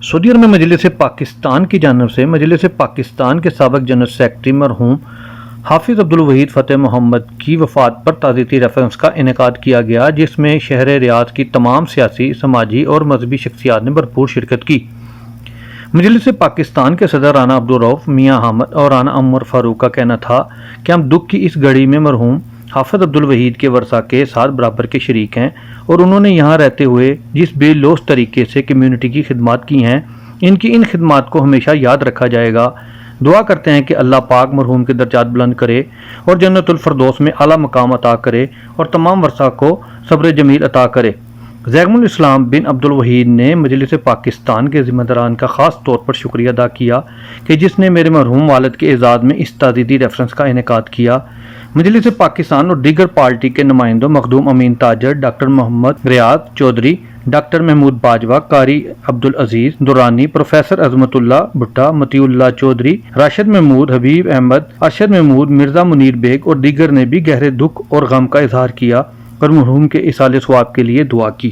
سعودی عرب میں مجلس پاکستان کی جانب سے مجلس پاکستان کے سابق جنرل سیکرٹری مرحوم حافظ عبدالوحید فتح محمد کی وفات پر تعزیتی ریفرنس کا انعقاد کیا گیا، جس میں شہر ریاض کی تمام سیاسی، سماجی اور مذہبی شخصیات نے بھرپور شرکت کی۔ مجلس پاکستان کے صدر رانا عبدالرؤف میاں حامد اور رانا عمر فاروق کا کہنا تھا کہ ہم دکھ کی اس گھڑی میں مرحوم حافظ عبدالوحید کے ورثاء کے ساتھ برابر کے شریک ہیں، اور انہوں نے یہاں رہتے ہوئے جس بے لوث طریقے سے کمیونٹی کی خدمات کی ہیں، ان خدمات کو ہمیشہ یاد رکھا جائے گا۔ دعا کرتے ہیں کہ اللہ پاک مرحوم کے درجات بلند کرے اور جنت الفردوس میں اعلیٰ مقام عطا کرے اور تمام ورثاء کو صبر جمیل عطا کرے۔ زیغم الاسلام بن عبدالوحید نے مجلس پاکستان کے ذمہ داران کا خاص طور پر شکریہ ادا کیا کہ جس نے میرے مرحوم والد کے اعزاز میں اس تعزیتی ریفرنس کا انعقاد کیا۔ مجلس پاکستان اور دیگر پارٹی کے نمائندوں مخدوم امین تاجر، ڈاکٹر محمد ریاض چودھری، ڈاکٹر محمود باجوہ، قاری عبدالعزیز درانی، پروفیسر عظمت اللہ بھٹا، مطیع اللہ چودھری، راشد محمود، حبیب احمد، ارشد محمود، مرزا منیر بیگ اور دیگر نے بھی گہرے دکھ اور غم کا اظہار کیا اور مرحوم کے ایصال ثواب کے لیے دعا کی۔